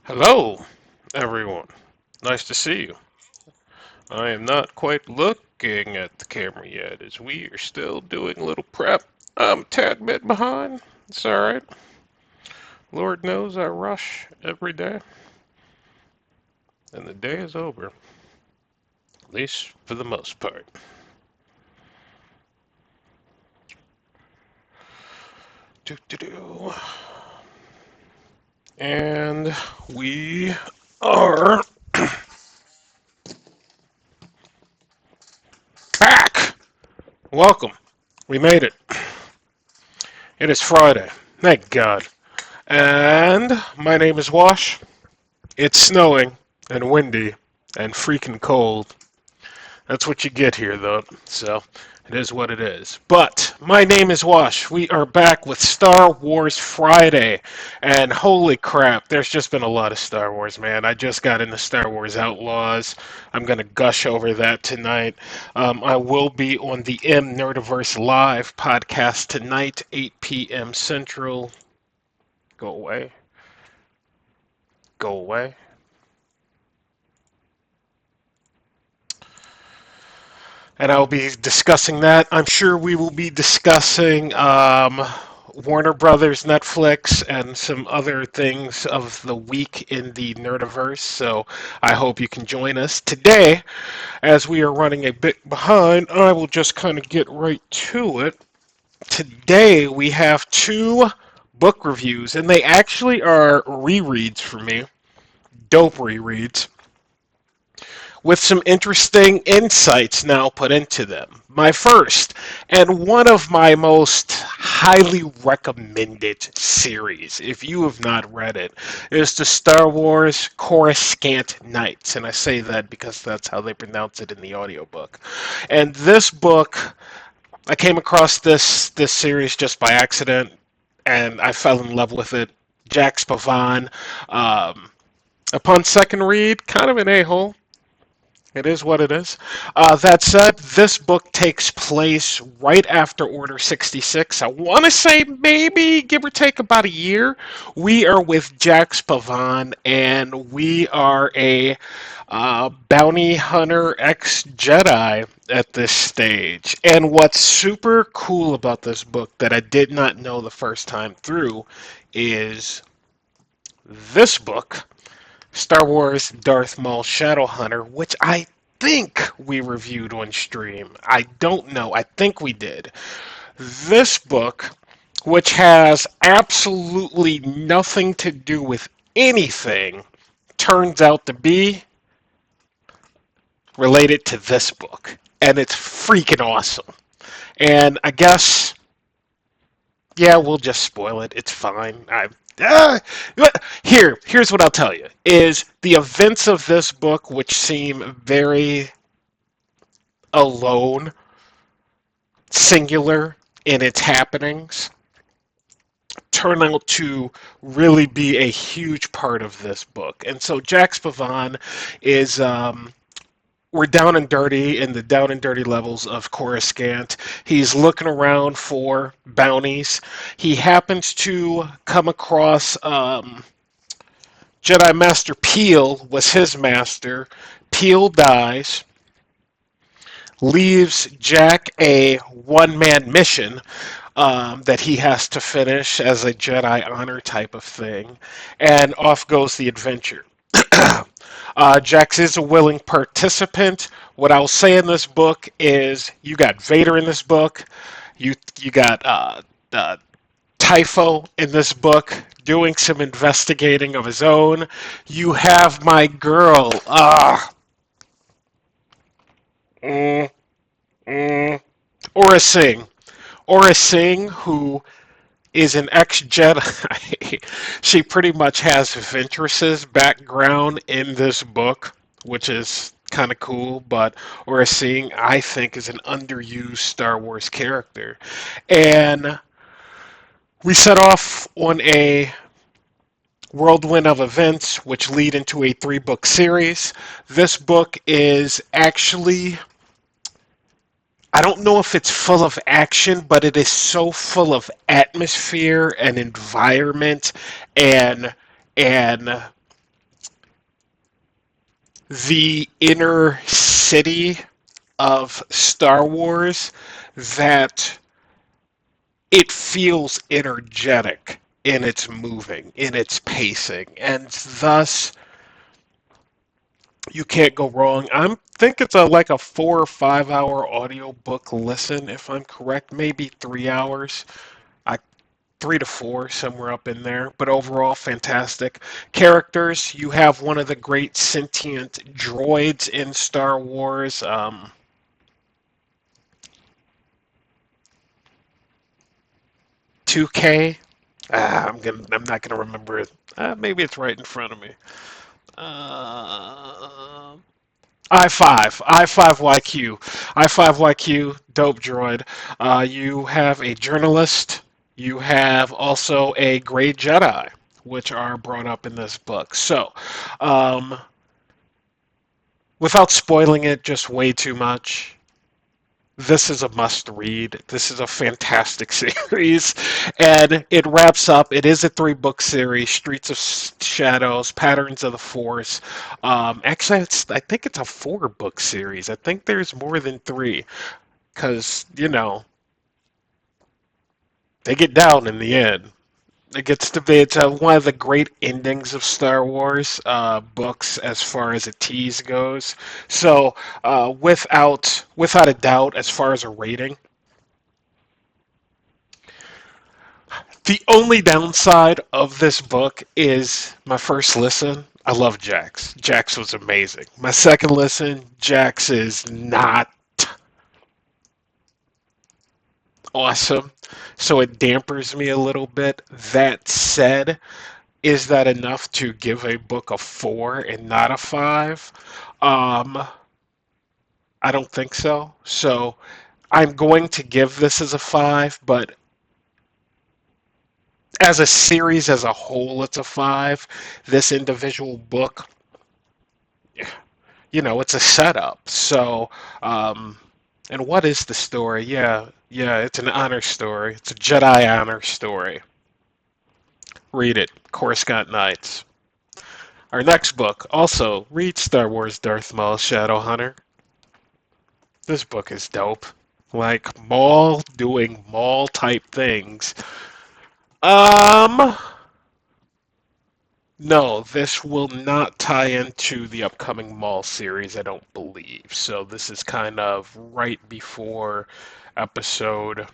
Hello, everyone. Nice to see you. I am not quite looking at the camera yet, as we are still doing a little prep. I'm a tad bit behind. It's alright. Lord knows I rush every day, and the day is over, at least for the most part. Do do do. And we are back! Welcome. We made it. It is Friday. Thank God. And my name is Wash. It's snowing and windy and freaking cold. That's what you get here, though. So it is what it is. But my name is Wash. We are back with Star Wars Friday. And holy crap, there's just been a lot of Star Wars, man. I just got into Star Wars Outlaws. I'm going to gush over that tonight. I will be on the M Nerdiverse Live podcast tonight, 8 p.m. Central. Go away. Go away. And I'll be discussing that. I'm sure we will be discussing Warner Brothers, Netflix, and some other things of the week in the Nerdiverse. So I hope you can join us today. As we are running a bit behind, I will just kind of get right to it. Today we have two book reviews, and they actually are rereads for me. Dope rereads with some interesting insights now put into them. My first, and one of my most highly recommended series, if you have not read it, is the Star Wars Coruscant Nights. And I say that because that's how they pronounce it in the audiobook. And this book, I came across this series just by accident, and I fell in love with it. Jax Pavon, upon second read, kind of an a-hole. It is what it is. That said, this book takes place right after Order 66. I want to say maybe, give or take, about a year. We are with Jax Pavon, and we are a bounty hunter ex-Jedi at this stage. And what's super cool about this book that I did not know the first time through is this book, Star Wars Darth Maul Shadowhunter, which I think we reviewed on stream. I don't know. I think we did. This book, which has absolutely nothing to do with anything, turns out to be related to this book. And it's freaking awesome. And I guess, yeah, we'll just spoil it. It's fine. Uh, here's what I'll tell you: is the events of this book, which seem very alone, singular in its happenings, turn out to really be a huge part of this book. And so Jax Pavon is we're down and dirty in the down and dirty levels of Coruscant. He's looking around for bounties. He happens to come across Jedi Master Peel was his master. Peel dies, leaves Jack a one-man mission that he has to finish as a Jedi honor type of thing, and off goes the adventure. Jax is a willing participant. What I'll say in this book is you got Vader in this book. You got Typho in this book doing some investigating of his own. You have my girl, mm, mm, Aura Singh. Aura Singh, who is an ex-Jedi. She pretty much has Ventress's background in this book, which is kind of cool, but Aura Singh, I think, is an underused Star Wars character. And we set off on a whirlwind of events which lead into a three-book series. This book is actually, I don't know if it's full of action, but it is so full of atmosphere and environment and the inner city of Star Wars that it feels energetic in its moving, in its pacing, and thus you can't go wrong. I think it's like a 4 or 5 hour audiobook listen, if I'm correct, maybe 3 hours. I 3 to 4, somewhere up in there. But overall, fantastic. Characters, you have one of the great sentient droids in Star Wars. 2K. I'm not gonna remember it. Maybe it's right in front of me. Uh, I5YQ. I5YQ, dope droid. You have a journalist. You have also a gray Jedi, which are brought up in this book. So, um, without spoiling it just way too much, this is a must read. This is a fantastic series. And it wraps up. It is a 3 book series: Streets of Shadows, Patterns of the Force. Actually, I think it's a 4 book series. I think there's more than 3 because, they get down in the end. It gets to be it's one of the great endings of Star Wars books as far as a tease goes. So without a doubt, as far as a rating, the only downside of this book is my first listen. I love Jax. Jax was amazing. My second listen, Jax is not awesome, so it dampers me a little bit. That said, is that enough to give a book a 4 and not a 5? Um, I don't think so. So I'm going to give this as a 5, but as a series as a whole, it's a 5. This individual book, it's a setup. So, and what is the story? Yeah, it's an honor story. It's a Jedi honor story. Read it, Coruscant Nights. Our next book, also read Star Wars Darth Maul Shadow Hunter. This book is dope. Like Maul doing Maul type things. Um, no, this will not tie into the upcoming Maul series, I don't believe. So this is kind of right before episode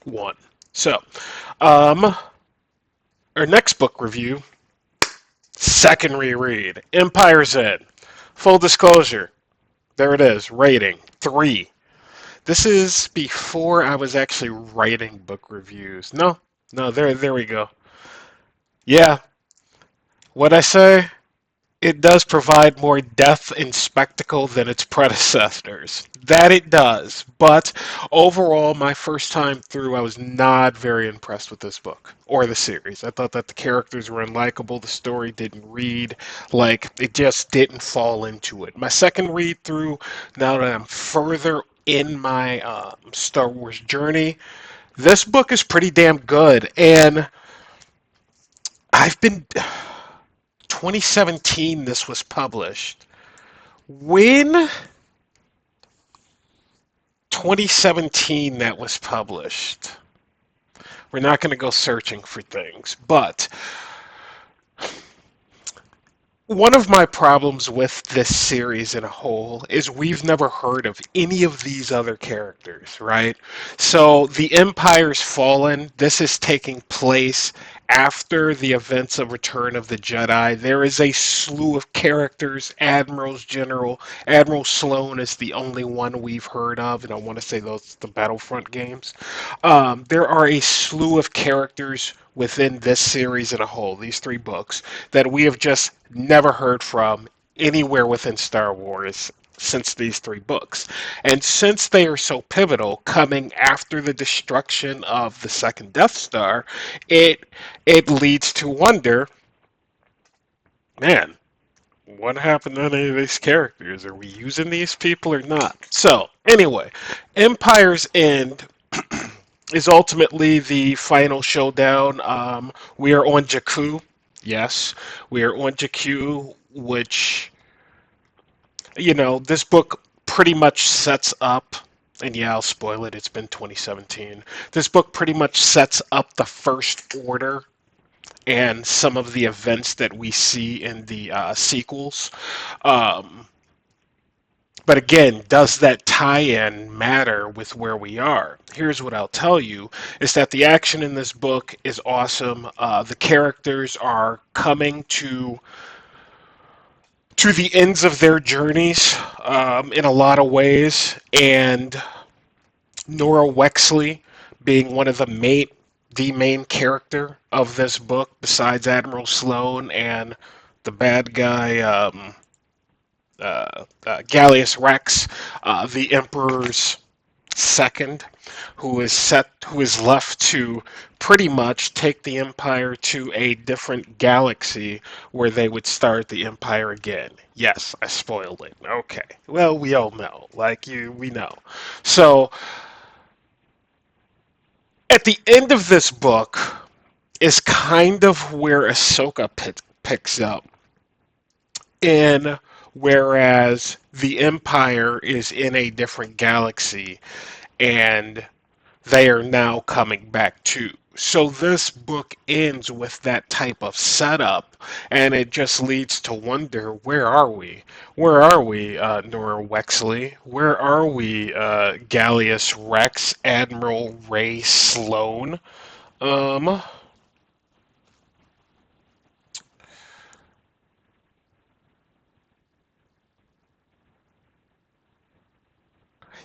1. So, um, our next book review, second reread, Empire's End. Full disclosure, there it is, rating 3. This is before I was actually writing book reviews. No, there we go. Yeah, what I say? It does provide more depth and spectacle than its predecessors. That it does. But overall, my first time through, I was not very impressed with this book or the series. I thought that the characters were unlikable, the story didn't read, like, it just didn't fall into it. My second read through, now that I'm further in my Star Wars journey, this book is pretty damn good. And I've been 2017 this was published. When 2017 that was published, we're not going to go searching for things, but one of my problems with this series in a whole is we've never heard of any of these other characters, right? So the Empire's fallen. This is taking place after the events of Return of the Jedi. There is a slew of characters. Admiral Sloane is the only one we've heard of, and I want to say those the Battlefront games. There are a slew of characters within this series in a whole, these 3 books, that we have just never heard from anywhere within Star Wars since these 3 books. And since they are so pivotal, coming after the destruction of the second Death Star, it leads to wonder, man, what happened to any of these characters? Are we using these people or not? So, anyway, Empire's End is ultimately the final showdown. We are on Jakku. Yes, we are on Jakku, which This book pretty much sets up, and yeah, I'll spoil it, it's been 2017. This book pretty much sets up the First Order and some of the events that we see in the sequels. Um, but again, does that tie-in matter with where we are? Here's what I'll tell you, is that the action in this book is awesome. The characters are coming to the ends of their journeys in a lot of ways, and Nora Wexley being one of the main character of this book, besides Admiral Sloane and the bad guy Gallius Rex, the Emperor's second, who is left to pretty much take the Empire to a different galaxy where they would start the Empire again. Yes, I spoiled it. Okay. Well, we all know. We know. So, at the end of this book is kind of where Ahsoka picks up. In Whereas the Empire is in a different galaxy and they are now coming back too. So this book ends with that type of setup, and it just leads to wonder: where are we? Where are we, Nora Wexley? Where are we, Gallius Rex, Admiral Ray Sloane? Um,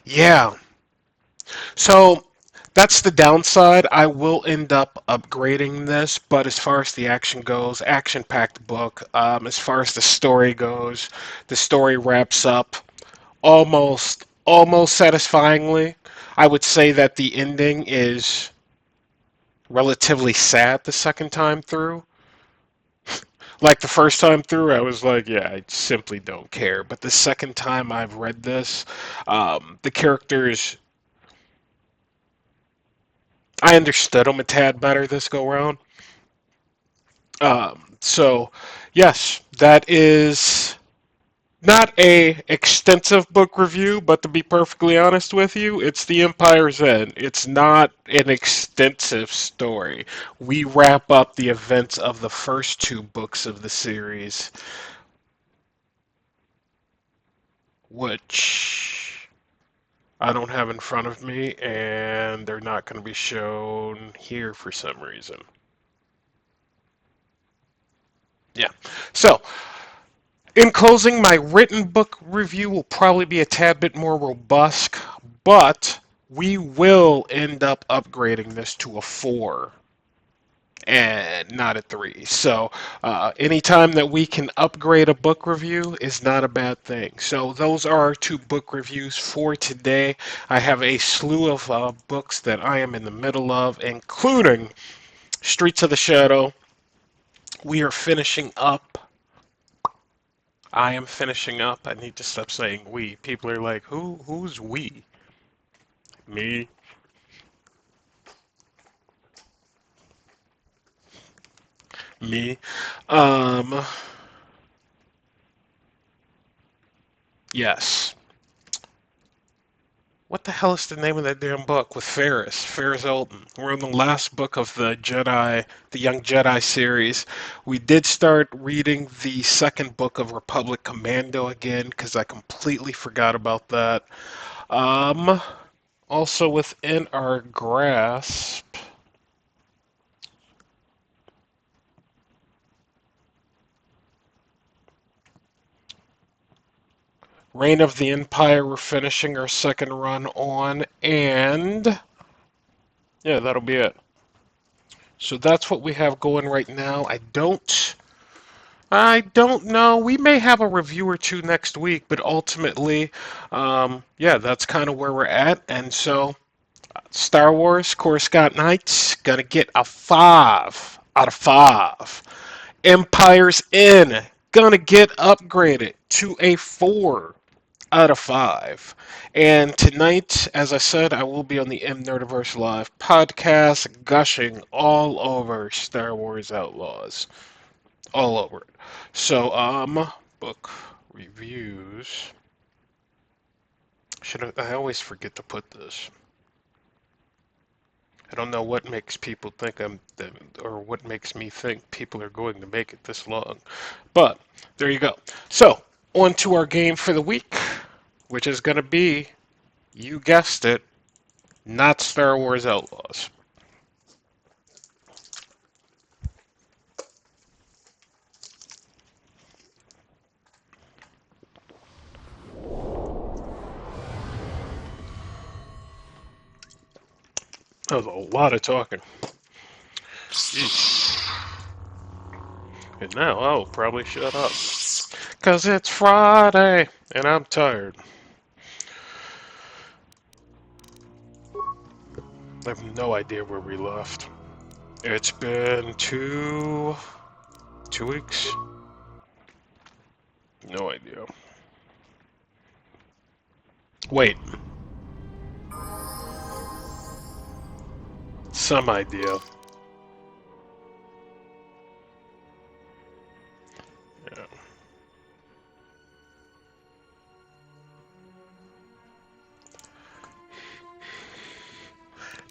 yeah. So that's the downside. I will end up upgrading this, but as far as the action goes, action-packed book. As far as the story goes, the story wraps up almost satisfyingly. I would say that the ending is relatively sad the second time through. Like the first time through, I was like, yeah, I simply don't care. But the second time I've read this, the characters, I understood them a tad better this go round. So, yes, that is not a extensive book review, but to be perfectly honest with you, it's The Empire's End. It's not an extensive story. We wrap up the events of the first two books of the series, which I don't have in front of me, and they're not going to be shown here for some reason. Yeah. So, in closing, my written book review will probably be a tad bit more robust, but we will end up upgrading this to a 4 and not a 3. So, anytime that we can upgrade a book review is not a bad thing. So, those are our two book reviews for today. I have a slew of books that I am in the middle of, including Streets of the Shadow. We are finishing up. I am finishing up. I need to stop saying we. People are like, who's we? Me? Me? Um, yes. What the hell is the name of that damn book with Ferris? Ferris Elton. We're on the last book of the Young Jedi series. We did start reading the second book of Republic Commando again because I completely forgot about that. Um, Also within our grasp, Reign of the Empire, we're finishing our second run on, and yeah, that'll be it. So that's what we have going right now. I don't know. We may have a review or two next week, but ultimately, yeah, that's kind of where we're at. And so, Star Wars Coruscant Nights gonna get a 5 out of 5. Empire's In gonna get upgraded to a 4 out of 5. And tonight, as I said, I will be on the M Nerdiverse Live podcast, gushing all over Star Wars Outlaws, all over it. So, book reviews. I always forget to put this. I don't know what makes people think or what makes me think people are going to make it this long. But there you go. So, on to our game for the week, which is going to be, you guessed it, not Star Wars Outlaws. That was a lot of talking. Jeez. And now I'll probably shut up. Because it's Friday, and I'm tired. I have no idea where we left. It's been two weeks? No idea. Wait. Some idea. Yeah.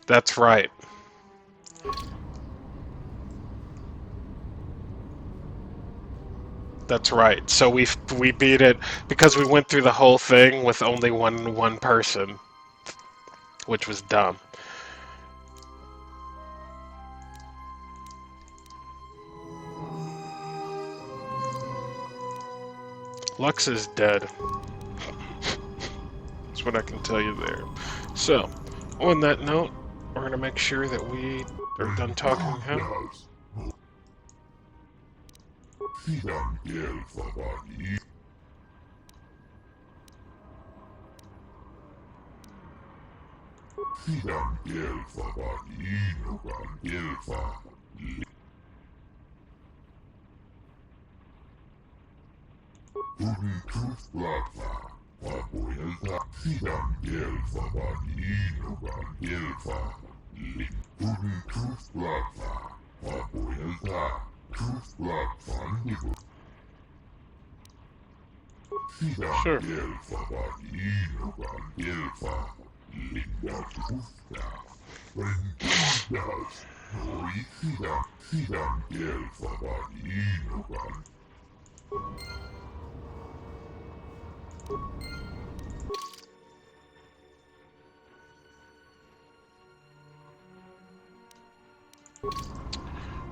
That's right. That's right. So we beat it because we went through the whole thing with only one person, which was dumb. Lux is dead. That's what I can tell you there. So, on that note, we're gonna make sure that we are done talking to him. Sure.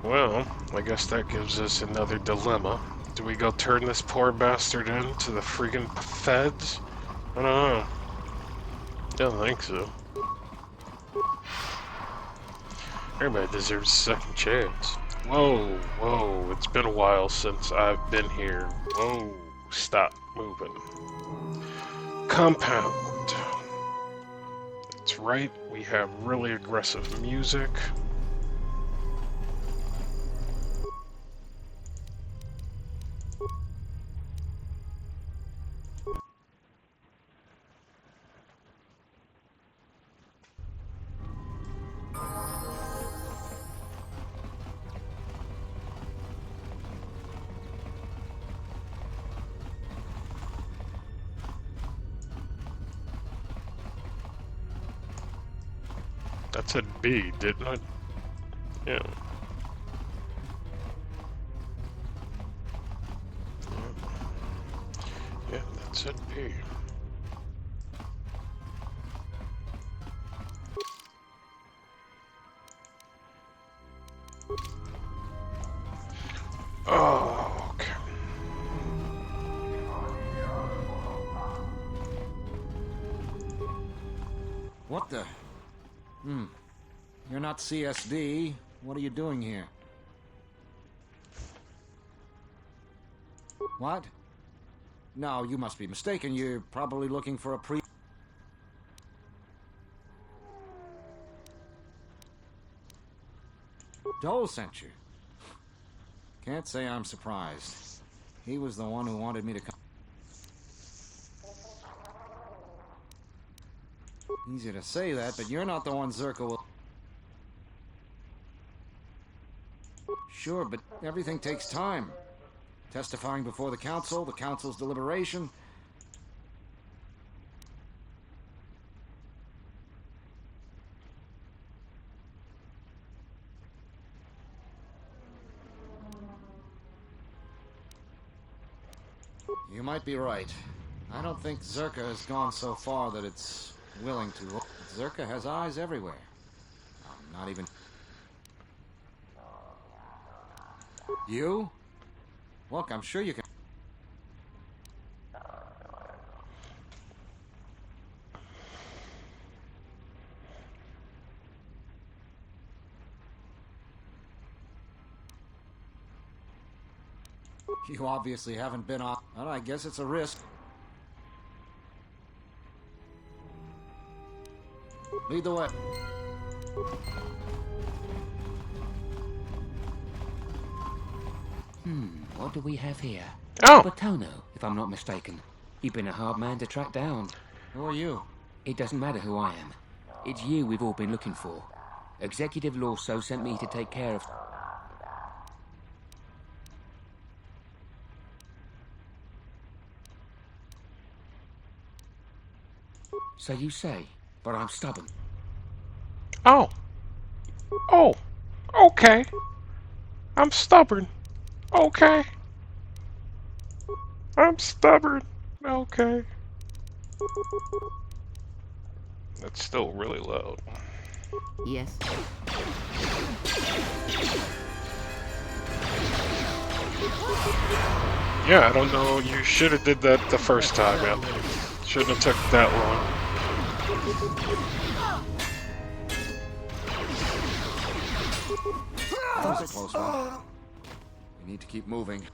Well, I guess that gives us another dilemma. Do we go turn this poor bastard in to the friggin' feds? I don't know. Don't think so. Everybody deserves a second chance. Whoa, whoa, it's been a while since I've been here. Whoa, stop moving. Compound. That's right, we have really aggressive music. That said B, didn't it? Yeah. Yeah, that said B. Oh, okay. What the? You're not CSD. What are you doing here? What? No, you must be mistaken. You're probably looking for a Dole sent you. Can't say I'm surprised. He was the one who wanted me to come. Easy to say that, but you're not the one Zerka will... Sure, but everything takes time. Testifying before the council's deliberation. You might be right. I don't think Zerka has gone so far that it's willing to. Zerka has eyes everywhere. I'm not even. You? Look, I'm sure you can. You obviously haven't been on. Well, I guess it's a risk. Lead the way. What do we have here? Oh, Batono, if I'm not mistaken. You've been a hard man to track down. Who are you? It doesn't matter who I am. It's you we've all been looking for. Executive Lawso sent me to take care of... So you say, but I'm stubborn. oh, oh, okay. I'm stubborn. Okay. I'm stubborn. Okay. That's still really loud. Yes. Yeah, I don't know. You should have did that the first time, man. Shouldn't have took that long. That was a close one. We need to keep moving.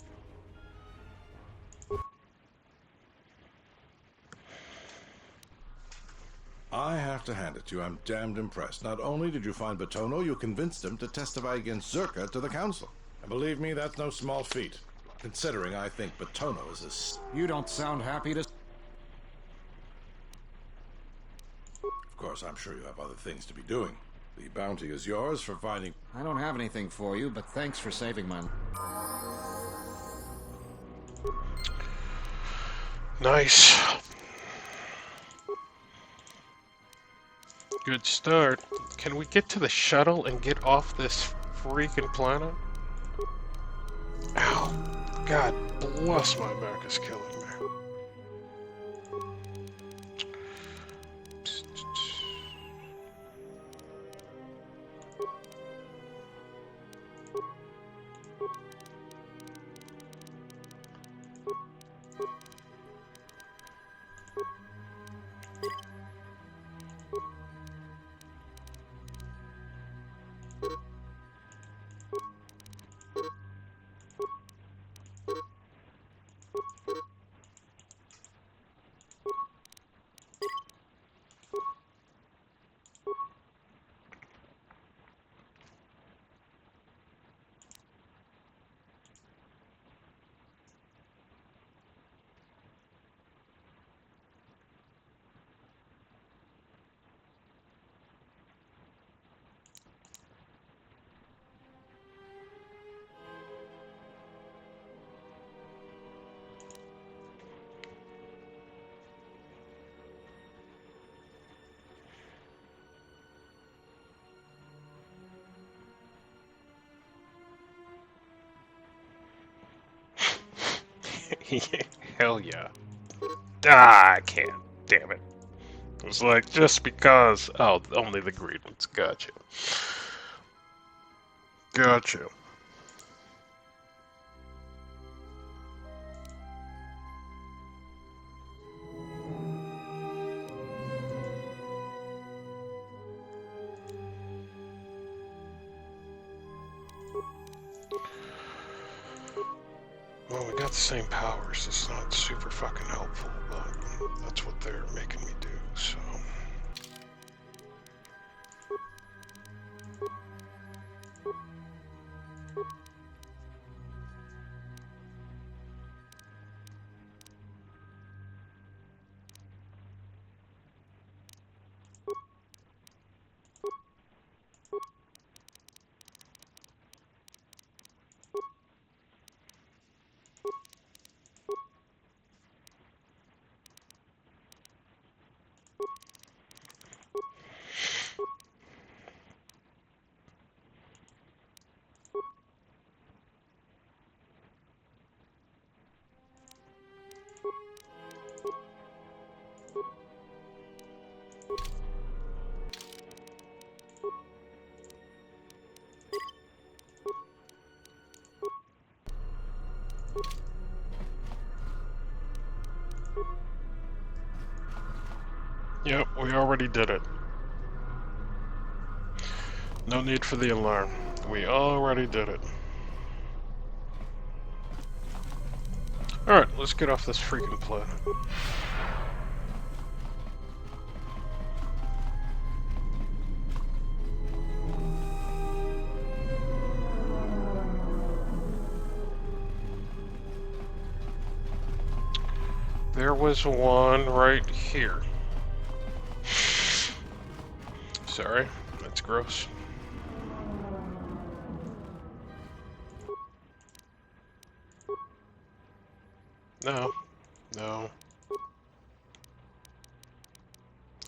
I have to hand it to you. I'm damned impressed. Not only did you find Batono, you convinced him to testify against Zerka to the council. And believe me, that's no small feat. Considering I think Batono is a... You don't sound happy to... Of course, I'm sure you have other things to be doing. The bounty is yours for finding... I don't have anything for you, but thanks for saving my... Nice. Good start. Can we get to the shuttle and get off this freaking planet? Ow. God bless, my back is killing me. Hell yeah. Ah, I can't. Damn it. It was like, just because... Oh, only the green ones. Gotcha. Gotcha. Well, we got the same powers. It's not super fucking helpful, but that's what they're making me do, so... Yep, we already did it. No need for the alarm. We already did it. Alright, let's get off this freaking planet. There was one right here. Sorry, that's gross. No. No.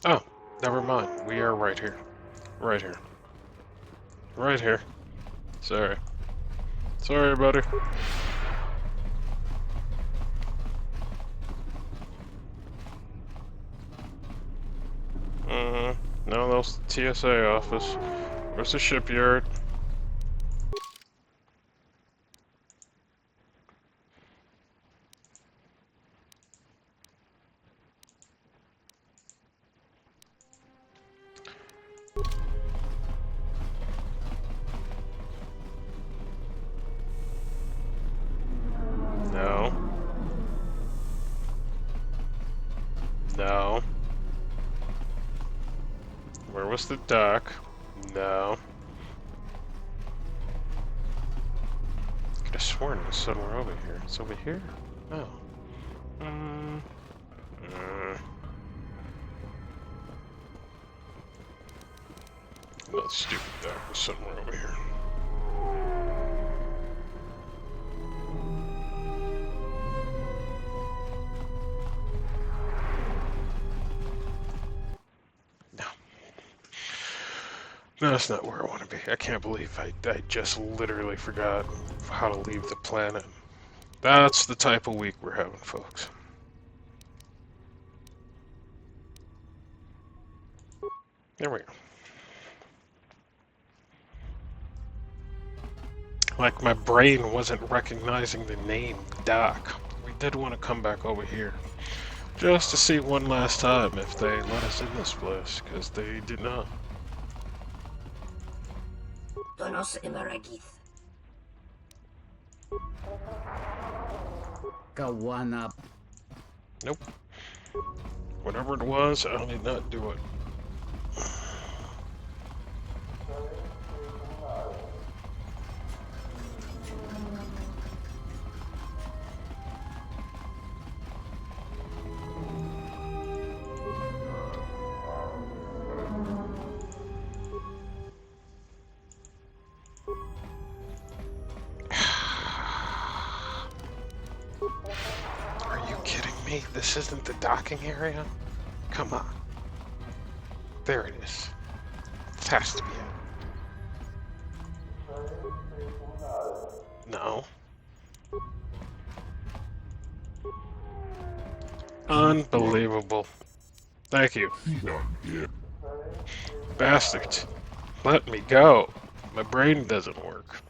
Oh, never mind. We are right here. Right here. Right here. Sorry. Sorry, buddy. No, that's the TSA office. Where's the shipyard? No. No. Where was the dock? No. Could have sworn it was somewhere over here. It's over here? No. That stupid dock was somewhere over here. No, that's not where I want to be. I can't believe I just literally forgot how to leave the planet. That's the type of week we're having, folks. There we go. Like my brain wasn't recognizing the name Doc. We did want to come back over here. Just to see one last time if they let us in this place, because they did not. Donos Emaragith. Kawana. Nope. Whatever it was, I did not do it. This isn't the docking area? Come on. There it is. This has to be it. No. Unbelievable. Thank you. Bastard. Let me go. My brain doesn't work.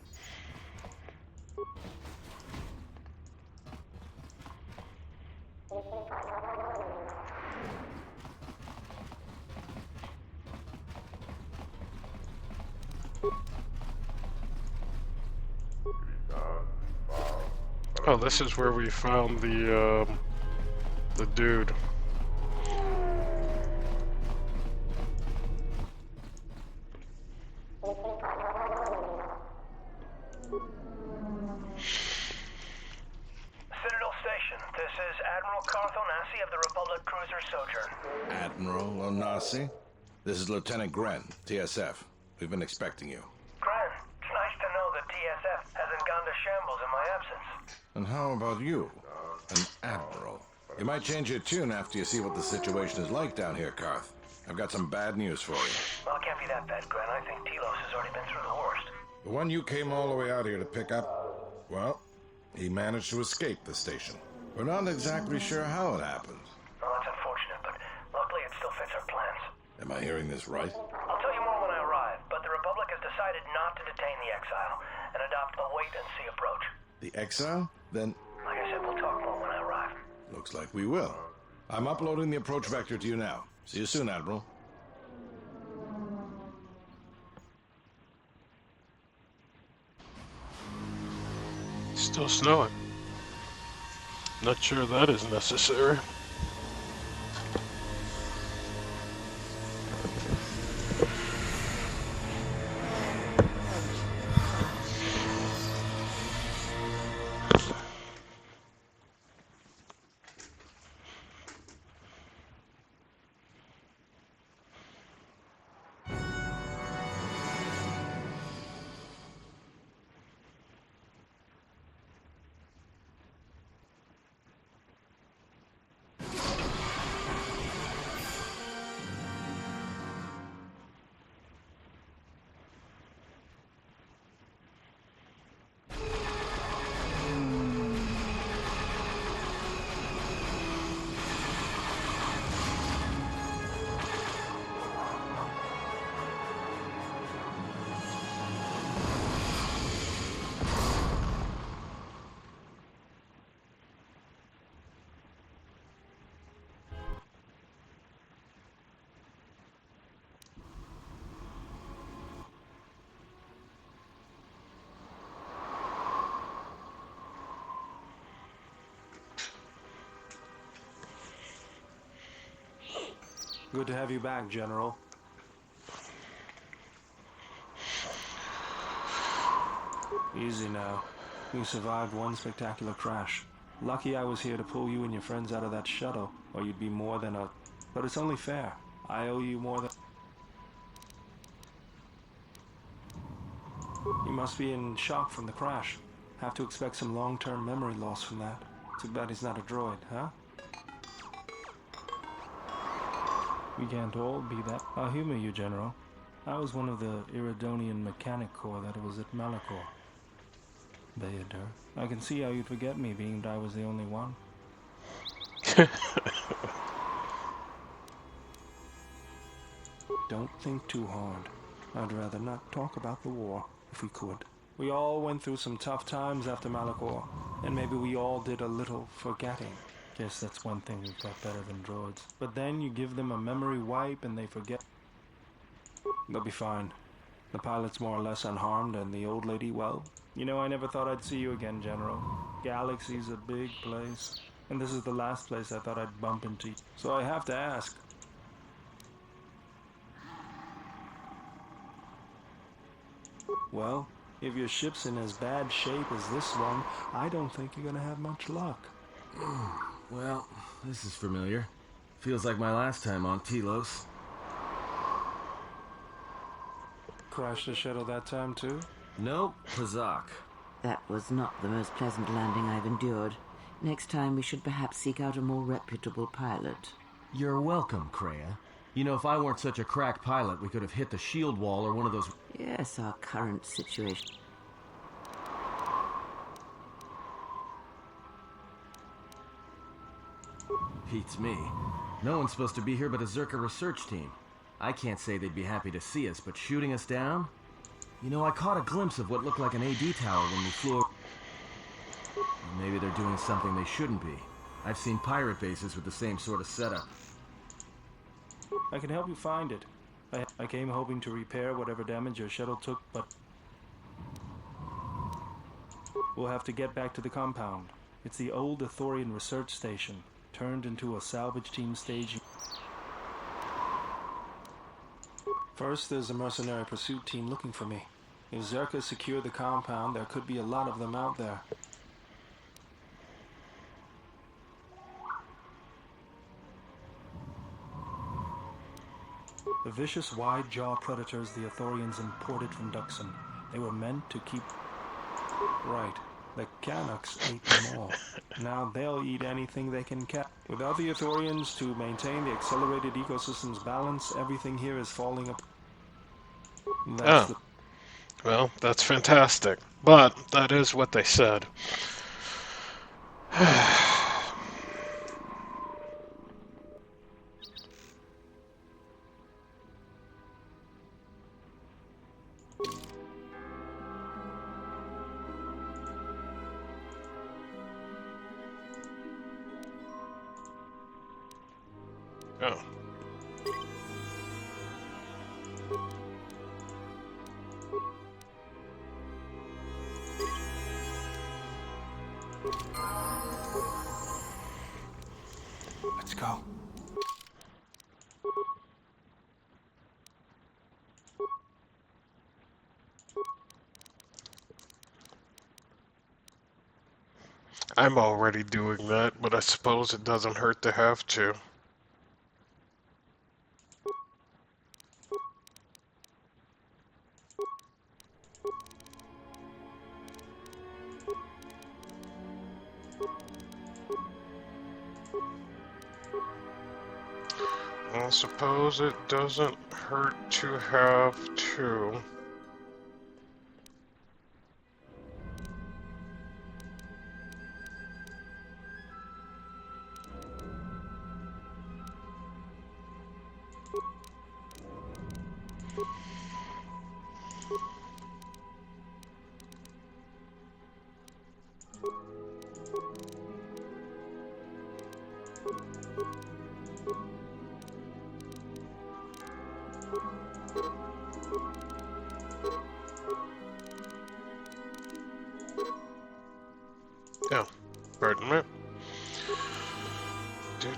Oh, this is where we found the dude. Citadel Station, this is Admiral Carth Onasi of the Republic Cruiser Sojourn. Admiral Onasi? This is Lieutenant Gren, TSF. We've been expecting you. Gren, it's nice to know that TSF hasn't gone to shambles in my absence. And how about you? An Admiral. You might change your tune after you see what the situation is like down here, Carth. I've got some bad news for you. Well, it can't be that bad, Gren. I think Telos has already been through the worst. The one you came all the way out here to pick up, well, he managed to escape the station. We're not exactly sure how it happened. Well, that's unfortunate, but luckily it still fits our plans. Am I hearing this right? I'll tell you more when I arrive, but the Republic has decided not to detain the exile and adopt a wait-and-see approach. The exile? Then Looks like we will. I'm uploading the approach vector to you now. See you soon, Admiral. Still snowing. Not sure that is necessary. Good to have you back, General. Easy now. You survived one spectacular crash. Lucky I was here to pull you and your friends out of that shuttle, or you'd be more than a... But it's only fair. I owe you more than... You must be in shock from the crash. Have to expect some long-term memory loss from that. Too bad he's not a droid, huh? We can't all be that. I'll humor you, General. I was one of the Iridonian Mechanic Corps that was at Malachor. Vader. I can see how you'd forget me, being that I was the only one. Don't think too hard. I'd rather not talk about the war, if we could. We all went through some tough times after Malachor, and maybe we all did a little forgetting. Guess that's one thing we've got better than droids. But then you give them a memory wipe and they forget. They'll be fine. The pilot's more or less unharmed, and the old lady, well, you know, I never thought I'd see you again, General. Galaxy's a big place, and this is the last place I thought I'd bump into you. So I have to ask. Well, if your ship's in as bad shape as this one, I don't think you're gonna have much luck. Well, this is familiar. Feels like my last time on Telos. Crashed the shuttle that time too? Nope, Pazak. That was not the most pleasant landing I've endured. Next time we should perhaps seek out a more reputable pilot. You're welcome, Kreia. You know, if I weren't such a crack pilot, we could have hit the shield wall or one of those... Yes, our current situation. Beats me. No one's supposed to be here but a Zerka research team. I can't say they'd be happy to see us, but shooting us down? You know, I caught a glimpse of what looked like an AD tower when we flew over. Maybe they're doing something they shouldn't be. I've seen pirate bases with the same sort of setup. I can help you find it. I came hoping to repair whatever damage your shuttle took, but... We'll have to get back to the compound. It's the old Ithorian research station, turned into a salvage team staging. First, there's a mercenary pursuit team looking for me. If Zerka secure the compound, there could be a lot of them out there. The vicious wide-jaw predators the Ithorians imported from Duxon. They were meant to keep... Right. The Canucks ate them all. Now they'll eat anything they can catch. Without the Ithorians to maintain the accelerated ecosystem's balance, everything here is falling apart. Well, that's fantastic. But that is what they said. Oh. Let's go. I'm already doing that, but I suppose it doesn't hurt to have to. I suppose it doesn't hurt to have to. Oh, pardon me. Do.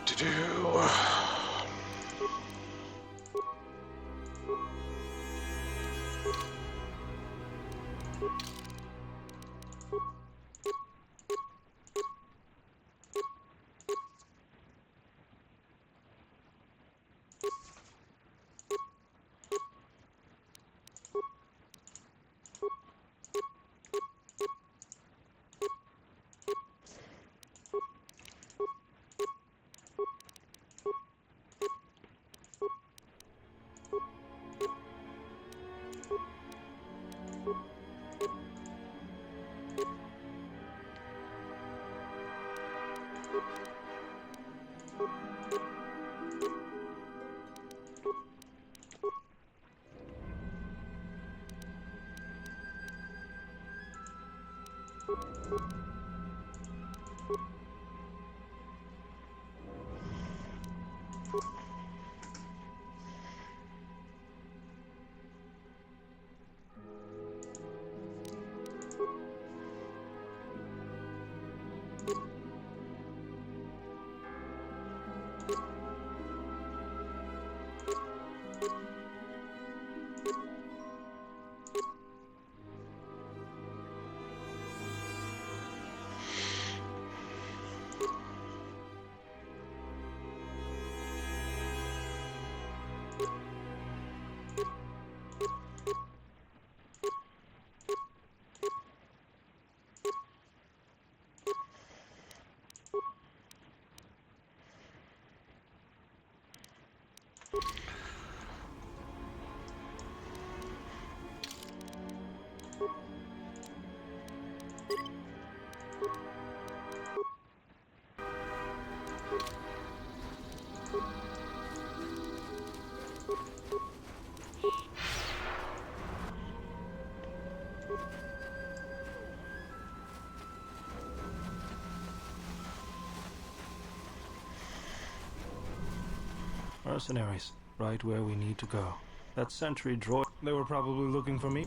Mercenaries, right where we need to go. That sentry droid, they were probably looking for me.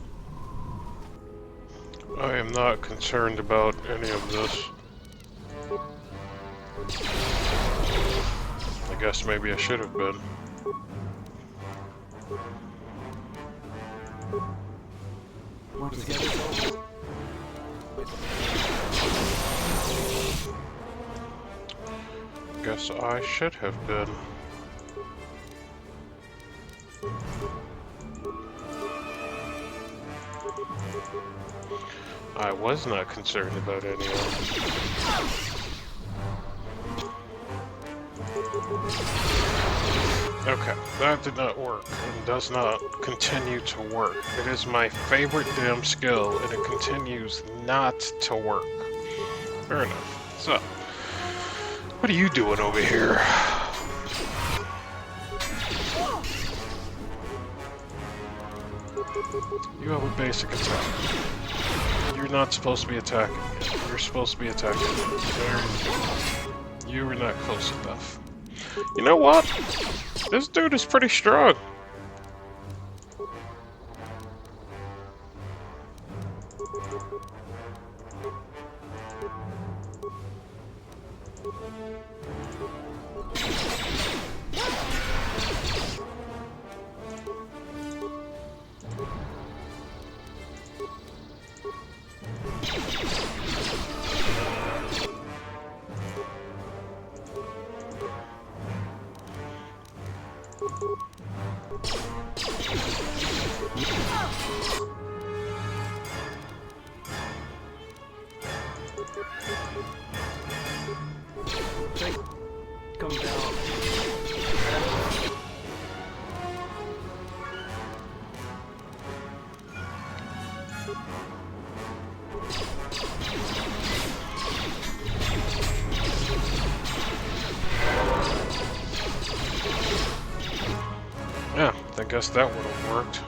I am not concerned about any of this. I guess maybe I should have been. What is it? Guess I should have been. I was not concerned about any of it. Okay, that did not work, and does not continue to work. It is my favorite damn skill, and it continues not to work. Fair enough. So, what are you doing over here? You have a basic attack. You're not supposed to be attacking. You're supposed to be attacking. You were not close enough. You know what? This dude is pretty strong. Come down. Yeah, I guess that would have worked.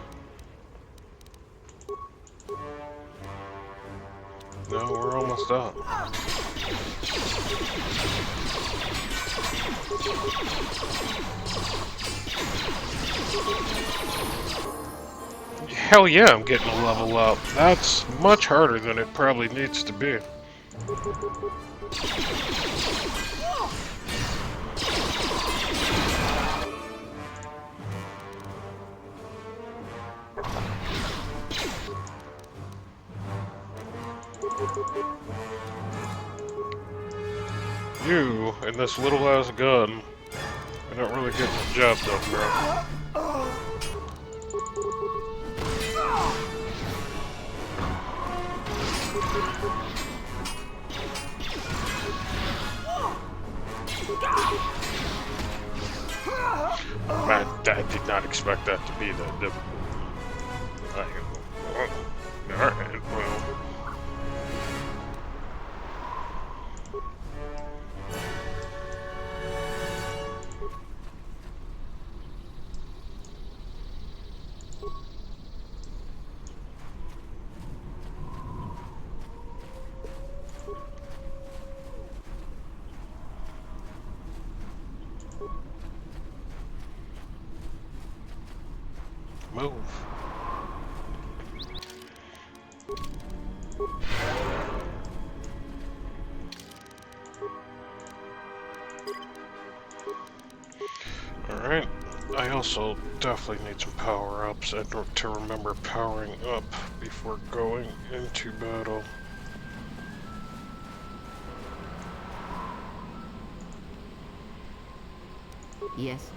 No, we're almost up. Hell yeah, I'm getting a level up. That's much harder than it probably needs to be. You and this little ass gun, you're not really getting the job done, bro. Man, I did not expect that to be that difficult. Alright, well. Move. Alright, I also definitely need some power-ups and to remember powering up before going into battle. Yes?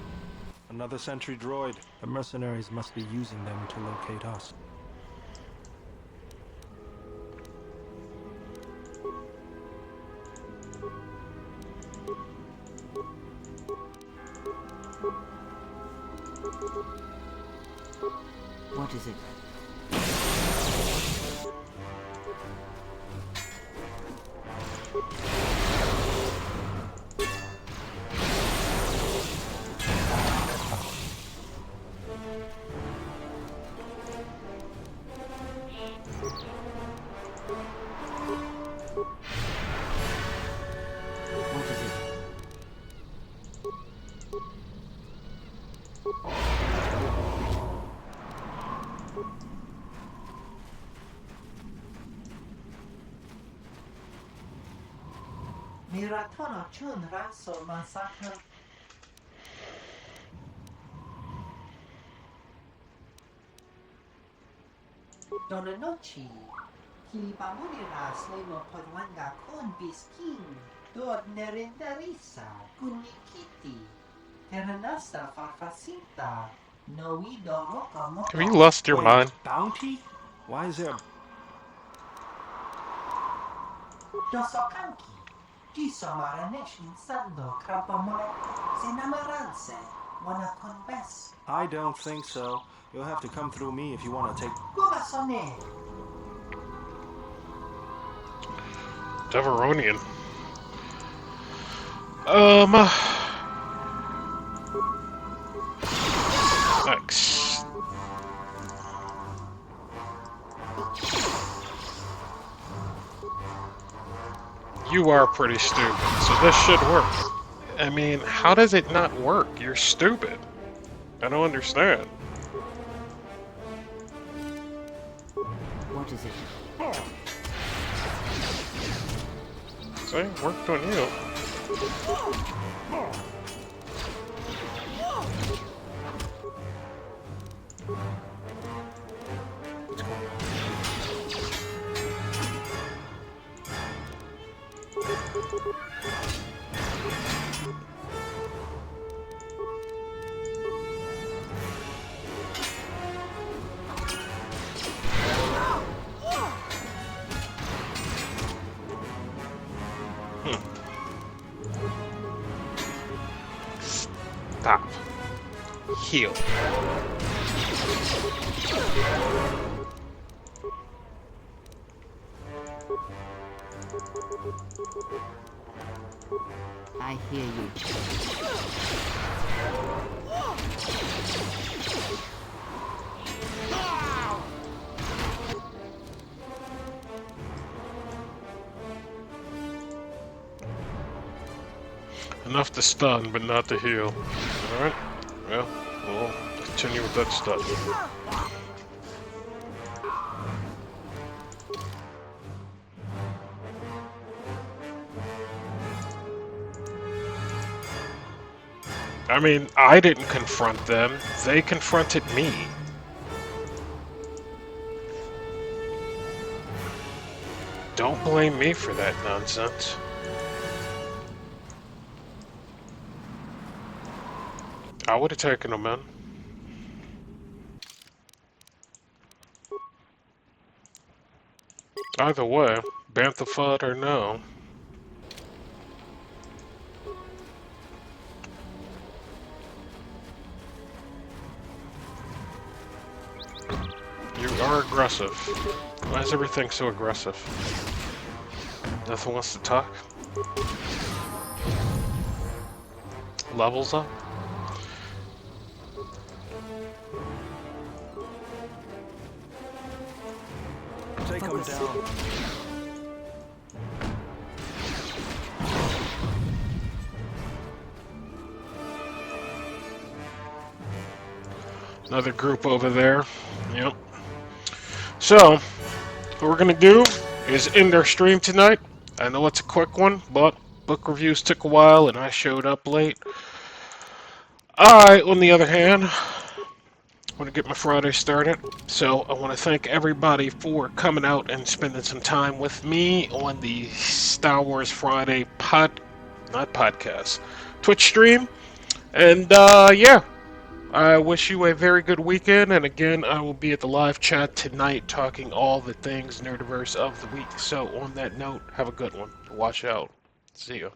Another sentry droid. The mercenaries must be using them to locate us. What is it? Miratono chun raso massacre. Donanochi. Kilipamurira slemo podwanga kun biskin. Dor nerindarisa kunikiti. Teranasta farfasita. Noido roka moto. Have you lost your mind? Bounty? Why is there... Dosokanki. Tisomaraneshin sando krapamore. Sinamaranse. Wanna convest. I don't think so. You'll have to come through me if you want to take... Gubasone. Deveronian. Thanks. You are pretty stupid, so this should work. I mean, how does it not work? You're stupid. I don't understand. What is it? See, worked on you. Stop. Heal. I hear you. Enough to stun, but not to heal. Alright? Well, we'll continue with that stuff. I mean, I didn't confront them. They confronted me. Don't blame me for that nonsense. I would have taken them in. Either way, Bantha Fudd or no. You are aggressive. Why is everything so aggressive? Nothing wants to talk? Levels up? Take him down. Another group over there. Yep. So, what we're gonna do is end our stream tonight. I know it's a quick one, but book reviews took a while and I showed up late. I, on the other hand, want to get my Friday started. So I want to thank everybody for coming out and spending some time with me on the Star Wars Friday Twitch stream. And yeah, I wish you a very good weekend. And again, I will be at the live chat tonight talking all the things Nerdiverse of the week. So on that note, have a good one. Watch out. See ya.